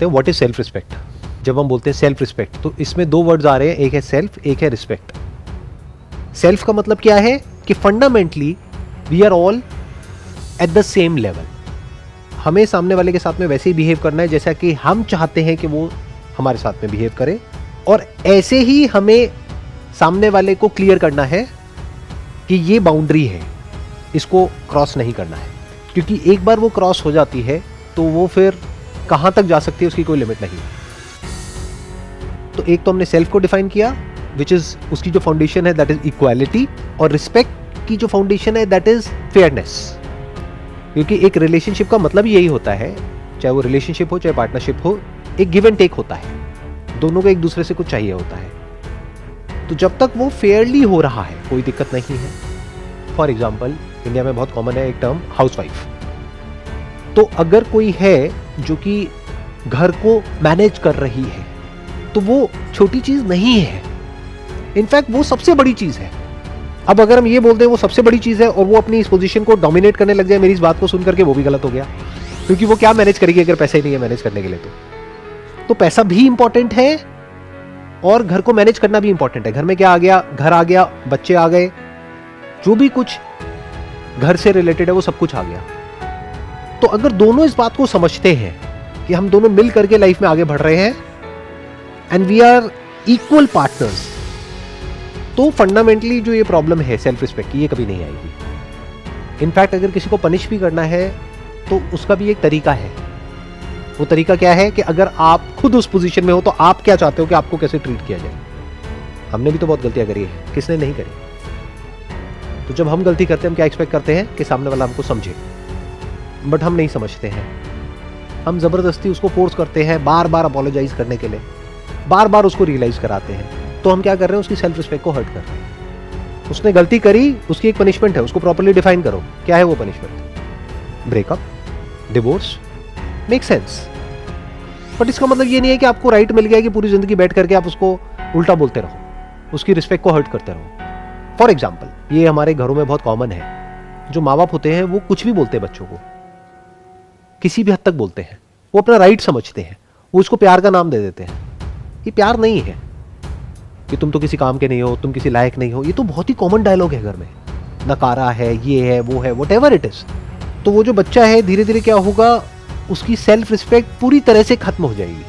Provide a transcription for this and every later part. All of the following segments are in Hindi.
हैं व्हाट इज सेल्फ रिस्पेक्ट। जब हम बोलते हैं सेल्फ रिस्पेक्ट तो इसमें दो वर्ड्स आ रहे हैं, एक है सेल्फ, एक है रिस्पेक्ट। सेल्फ का मतलब क्या है कि fundamentally we are all at the same level. हमें सामने वाले के साथ में वैसे ही बिहेव करना है जैसा कि हम चाहते हैं कि वो हमारे साथ में बिहेव करे, और ऐसे ही हमें सामने वाले को क्लियर करना है कि ये बाउंड्री है, इसको क्रॉस नहीं करना है। क्योंकि एक बार वो क्रॉस हो जाती है तो वो फिर कहां तक जा सकती है उसकी कोई लिमिट नहीं। तो एक तो हमने सेल्फ को डिफाइन किया, विच इज उसकी जो फाउंडेशन है दैट इज इक्वालिटी, और रिस्पेक्ट की जो फाउंडेशन है दैट इज फेयरनेस। क्योंकि एक रिलेशनशिप का मतलब यही होता है, चाहे वो रिलेशनशिप हो चाहे पार्टनरशिप हो, एक गिव एंड टेक होता है, दोनों को एक दूसरे से कुछ चाहिए होता है। तो जब तक वो फेयरली हो रहा है कोई दिक्कत नहीं है। फॉर एग्जाम्पल इंडिया में बहुत कॉमन है एक टर्म हाउसवाइफ। तो अगर कोई है जो कि घर को मैनेज कर रही है तो वो छोटी चीज नहीं है, इनफैक्ट वो सबसे बड़ी चीज है। अब अगर हम ये बोल दें वो सबसे बड़ी चीज है और वो अपनी इस पोजीशन को डोमिनेट करने लग जाए मेरी इस बात को सुन करके, वो भी गलत हो गया। क्योंकि वो क्या मैनेज करेगी अगर पैसा ही नहीं है मैनेज करने के लिए। तो पैसा भी इंपॉर्टेंट है और घर को मैनेज करना भी इंपॉर्टेंट है। घर में क्या आ गया, घर आ गया, बच्चे आ गए, जो भी कुछ घर से रिलेटेड है वो सब कुछ आ गया। तो अगर दोनों इस बात को समझते हैं कि हम दोनों मिल करके लाइफ में आगे बढ़ रहे हैं and we are equal partners, तो फंडामेंटली जो ये प्रॉब्लम है सेल्फ रिस्पेक्ट की, ये कभी नहीं आएगी। इनफैक्ट अगर किसी को पनिश भी करना है तो उसका भी एक तरीका है। वो तरीका क्या है कि अगर आप खुद उस पोजीशन में हो तो आप क्या चाहते हो कि आपको कैसे ट्रीट किया जाए। हमने भी तो बहुत गलतियां करी है, किसने नहीं करी। तो जब हम गलती करते हैं हम क्या एक्सपेक्ट करते हैं कि सामने वाला हमको समझे, बट हम नहीं समझते हैं। हम जबरदस्ती उसको फोर्स करते हैं बार बार अपोलोजाइज करने के लिए, बार बार उसको रियलाइज कराते हैं। तो हम क्या कर रहे हैं, उसकी सेल्फ रिस्पेक्ट को हर्ट कर रहे हैं। उसने गलती करी, उसकी एक पनिशमेंट है, उसको प्रॉपर्ली डिफाइन करो। क्या है वो punishment? Breakup, divorce, make sense. But इसका मतलब ये नहीं है कि आपको राइट मिल गया कि पूरी जिंदगी बैठ करके आप उसको उल्टा बोलते रहो, उसकी रिस्पेक्ट को हर्ट करते रहो। फॉर एग्जाम्पल ये हमारे घरों में बहुत कॉमन है, जो माँ बाप होते हैं वो कुछ भी बोलते हैं बच्चों को, किसी भी हद तक बोलते हैं, वो अपना राइट समझते हैं, वो उसको प्यार का नाम दे देते हैं। ये प्यार नहीं है कि तुम तो किसी काम के नहीं हो, तुम किसी लायक नहीं हो। ये तो बहुत ही कॉमन डायलॉग है घर में, नकारा है, ये है, वो है, व्हाटएवर इट इज। तो वो जो बच्चा है धीरे धीरे क्या होगा, उसकी सेल्फ रिस्पेक्ट पूरी तरह से खत्म हो जाएगी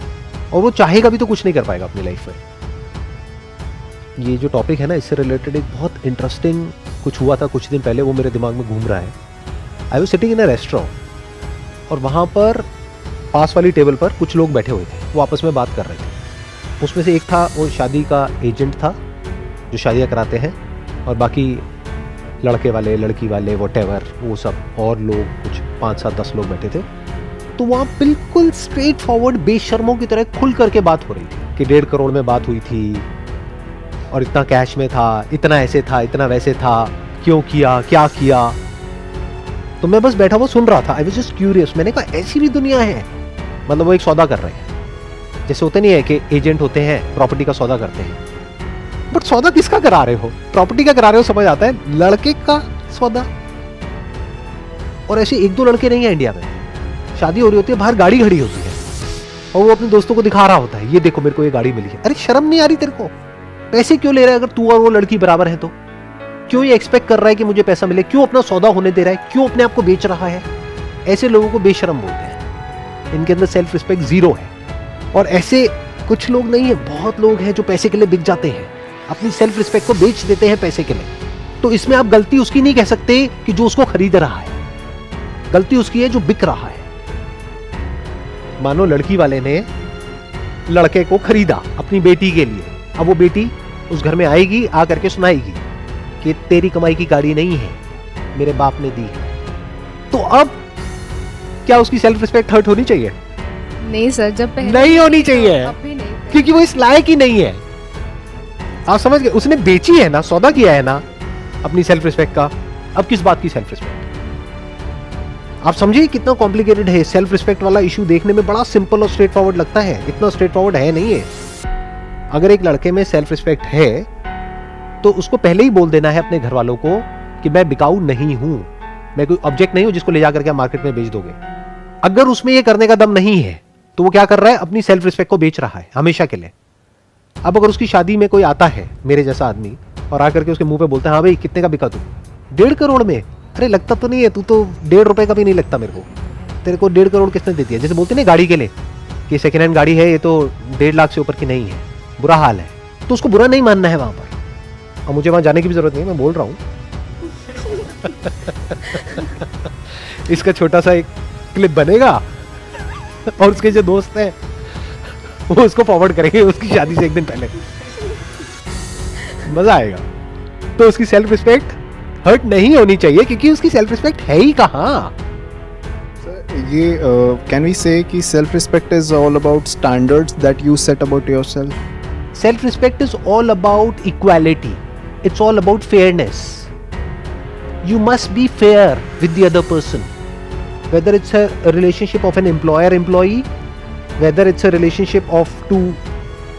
और वो चाहेगा भी तो कुछ नहीं कर पाएगा अपनी लाइफ में। ये जो टॉपिक है ना, इससे रिलेटेड एक बहुत इंटरेस्टिंग कुछ हुआ था कुछ दिन पहले, वो मेरे दिमाग में घूम रहा है। I was sitting in a restaurant और वहाँ पर पास वाली टेबल पर कुछ लोग बैठे हुए थे, वो आपस में बात कर रहे थे। उसमें से एक था, वो शादी का एजेंट था जो शादियाँ कराते हैं, और बाकी लड़के वाले, लड़की वाले, व्हाटएवर, वो सब और लोग कुछ 5-7-10 लोग बैठे थे। तो वहाँ बिल्कुल स्ट्रेट फॉरवर्ड बेशर्मों की तरह खुल करके बात हो रही थी कि 1.5 करोड़ में बात हुई थी और इतना कैश में था, इतना ऐसे था, इतना वैसे था, क्यों किया, क्या किया। तो मैं बस बैठा हुआ सुन रहा था। I was just curious. मैंने कहा ऐसी भी दुनिया है, मतलब वो एक सौदा कर रहे हैं। जैसे होते नहीं है कि एजेंट होते हैं प्रॉपर्टी का सौदा करते हैं, बट सौदा किसका करा रहे हो, प्रॉपर्टी का करा रहे हो, समझ आता है, लड़के का सौदा। और ऐसे 1-2 लड़के नहीं है इंडिया में, शादी हो रही होती है, बाहर गाड़ी खड़ी होती है और वो अपने दोस्तों को दिखा रहा होता है, ये देखो मेरे को ये गाड़ी मिली है। अरे शर्म नहीं आ रही तेरे को? पैसे क्यों ले रहा है? अगर तू और वो लड़की बराबर है तो क्यों ये एक्सपेक्ट कर रहा है कि मुझे पैसा मिले? क्यों अपना सौदा होने दे रहा है? क्यों अपने आप को बेच रहा है? ऐसे लोगों को बेशरम बोलते हैं, इनके अंदर सेल्फ रिस्पेक्ट जीरो है। और ऐसे कुछ लोग नहीं है, बहुत लोग हैं जो पैसे के लिए बिक जाते हैं, अपनी सेल्फ रिस्पेक्ट को बेच देते हैं पैसे के लिए। तो इसमें आप गलती उसकी नहीं कह सकते कि जो उसको खरीद रहा है, गलती उसकी है जो बिक रहा है। मानो लड़की वाले ने लड़के को खरीदा अपनी बेटी के लिए, अब वो बेटी उस घर में आएगी, आ करके सुनाएगी कि तेरी कमाई की गाड़ी नहीं है, मेरे बाप ने दी है। तो अब क्या उसकी सेल्फ रिस्पेक्ट हर्ट होनी चाहिए? नहीं सर, जब पहले नहीं होनी चाहिए, अब भी नहीं, क्योंकि वो इस लायक ही नहीं है। आप समझ गए? उसने बेची है ना, सौदा किया है ना अपनी सेल्फ रिस्पेक्ट का। अब किस बात की सेल्फ रिस्पेक्ट? आप समझिए कितना कॉम्प्लिकेटेड है। सेल्फ रिस्पेक्ट वाला इशू देखने में बड़ा सिंपल और स्ट्रेट फॉरवर्ड लगता है, इतना स्ट्रेट फॉरवर्ड है नहीं है। अगर एक लड़के में सेल्फ रिस्पेक्ट है तो उसको पहले ही बोल देना है अपने घर वालों को कि मैं बिकाऊ नहीं हूं, मैं कोई ऑब्जेक्ट नहीं हूं जिसको ले जाकर के आप मार्केट में बेच दोगे। अगर उसमें ये करने का दम नहीं है तो वो क्या कर रहा है, अपनी सेल्फ रिस्पेक्ट को बेच रहा है हमेशा के लिए। अब अगर उसकी शादी में कोई आता है मेरे जैसा आदमी और आकर के उसके मुंह पे बोलता है हाँ भाई कितने का बिका तू, 1.5 करोड़ में, अरे लगता तो नहीं है, तू तो 1.5 रुपए का भी नहीं लगता मेरे को, तेरे को 1.5 करोड़ किसने दे दिया। जैसे बोलते ना गाड़ी के लिए कि सेकेंड हैंड गाड़ी है, ये तो 1.5 लाख से ऊपर की नहीं है, बुरा हाल है, तो उसको बुरा नहीं मानना है वहां पर। और मुझे वहां जाने की भी जरूरत नहीं है, मैं बोल रहा हूँ। इसका छोटा सा एक क्लिप बनेगा और उसके जो दोस्त हैं वो उसको फॉरवर्ड करेंगे उसकी शादी से एक दिन पहले, मजा आएगा। तो उसकी सेल्फ रिस्पेक्ट हर्ट नहीं होनी चाहिए क्योंकि उसकी सेल्फ रिस्पेक्ट है ही कहाँ। ये कैन वी से कि self respect is all about standards that you set about yourself? Self respect is all about equality, it's all about fairness. You must be fair with the other person, whether it's a relationship of an employer-employee, whether it's a relationship of two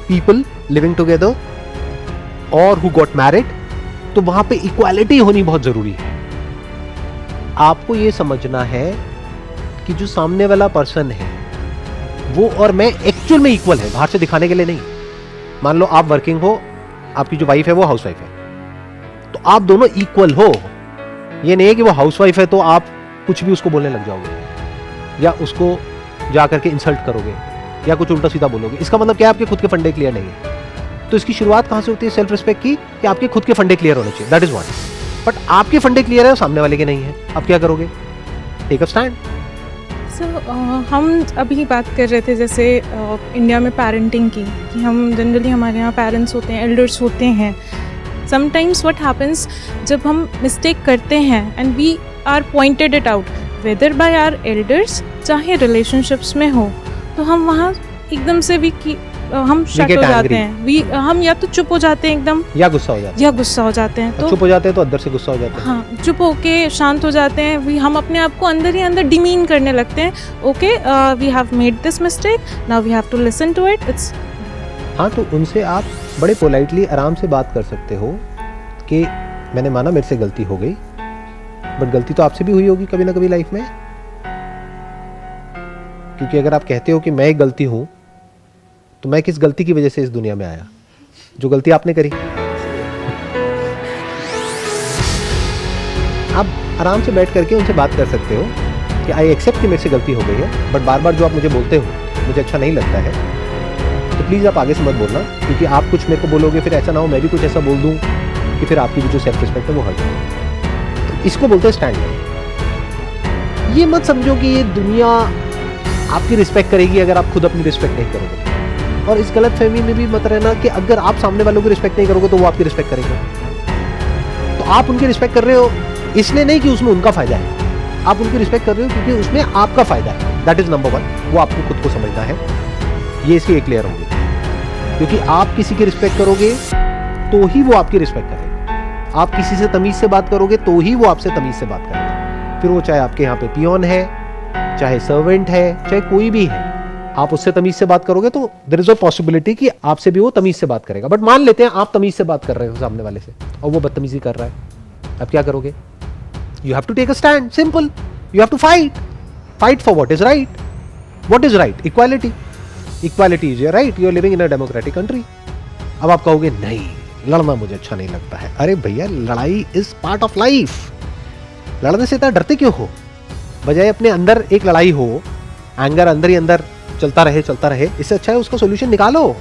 people living together or who got married, तो वहां पे इक्वालिटी होनी बहुत जरूरी है। आपको ये समझना है कि जो सामने वाला पर्सन है वो और मैं एक्चुअल में इक्वल है, बाहर से दिखाने के लिए नहीं। मान लो आप वर्किंग हो, आपकी जो वाइफ है वो हाउसवाइफ है, तो आप दोनों इक्वल हो। ये नहीं है कि वो हाउसवाइफ है तो आप कुछ भी उसको बोलने लग जाओगे या उसको जाकर के इंसल्ट करोगे या कुछ उल्टा सीधा बोलोगे। इसका मतलब क्या है, आपके खुद के फंडे क्लियर नहीं है। तो इसकी शुरुआत कहां से होती है सेल्फ रिस्पेक्ट की, कि आपके खुद के फंडे क्लियर होने चाहिए, दैट इज वन। बट आपके फंडे क्लियर है, सामने वाले के नहीं है, आप क्या करोगे? Take a stand. हम अभी बात कर रहे थे जैसे इंडिया में पेरेंटिंग की, कि हम जनरली हमारे यहाँ पेरेंट्स होते हैं, एल्डर्स होते हैं। समटाइम्स व्हाट हैपन्स, जब हम मिस्टेक करते हैं and we are pointed it out whether by our elders, चाहे रिलेशनशिप्स में हो, तो हम वहाँ एकदम से हम शट हो जाते हैं। हम या तो चुप हो जाते हैं एकदम, या गुस्सा हो जाते हैं। तो चुप हो जाते हैं तो अंदर से गुस्सा हो जाते हैं। हाँ, चुप होके शांत हो जाते हैं। हम अपने आप को अंदर ही अंदर डिमीन करने लगते हैं। Okay, we have made this mistake, now we have to listen to it. It's हाँ, तो उनसे आप बड़े पोलाइटली आराम से बात कर सकते हो कि मैंने माना मेरे से गलती हो गई, बट गलती तो आपसे भी हुई होगी कभी ना कभी लाइफ में। क्योंकि अगर आप कहते हो कि मैं एक गलती हूं, तो मैं किस गलती की वजह से इस दुनिया में आया, जो गलती आपने करी। आप आराम से बैठ करके उनसे बात कर सकते हो कि आई एक्सेप्ट कि मेरे से गलती हो गई है, बट बार बार जो आप मुझे बोलते हो मुझे अच्छा नहीं लगता है, तो प्लीज़ आप आगे से मत बोलना, क्योंकि आप कुछ मेरे को बोलोगे फिर ऐसा ना हो मैं भी कुछ ऐसा बोल दूं कि फिर आपकी जो सेल्फ रिस्पेक्ट है वो हर्ट हो। तो इसको बोलते हैं स्टैंडर्ड। ये मत समझो कि ये दुनिया आपकी रिस्पेक्ट करेगी अगर आप खुद अपनी रिस्पेक्ट नहीं करोगे। और इस गलत फहमी में भी मत रहना कि अगर आप सामने वालों की रिस्पेक्ट नहीं करोगे तो वो आपकी रिस्पेक्ट करेंगे। तो आप उनकी रिस्पेक्ट कर रहे हो इसलिए नहीं कि उसमें उनका फायदा है, आप उनकी रिस्पेक्ट कर रहे हो क्योंकि उसमें आपका फायदा है। That is number one. वो आपको खुद को समझना है, ये इसकी क्लियर होगी। क्योंकि आप किसी की रिस्पेक्ट करोगे तो ही वो आपकी रिस्पेक्ट करेगा। आप किसी से तमीज से बात करोगे तो ही वो आपसे तमीज से बात करेगा। फिर वो चाहे आपके यहाँ पे पियोन है, चाहे सर्वेंट है, चाहे कोई भी है, आप उससे तमीज से बात करोगे तो देयर इज अ पॉसिबिलिटी कि आपसे भी वो तमीज से बात करेगा। बट मान लेते हैं आप तमीज से बात कर रहे हो सामने वाले से और वो बदतमीजी कर रहा है, अब क्या करोगे? You have to take a stand, simple. You have to fight for what is right. What is right? Equality. Equality is your right. You are living in a democratic country. अब आप कहोगे नहीं, लड़ना मुझे अच्छा नहीं लगता है। अरे भैया, लड़ाई इज पार्ट ऑफ लाइफ। लड़ने से इतना डरते क्यों हो? बजाय अपने अंदर एक लड़ाई हो, एंगर अंदर ही अंदर चलता रहे, इससे अच्छा है उसका सोल्यूशन निकालो।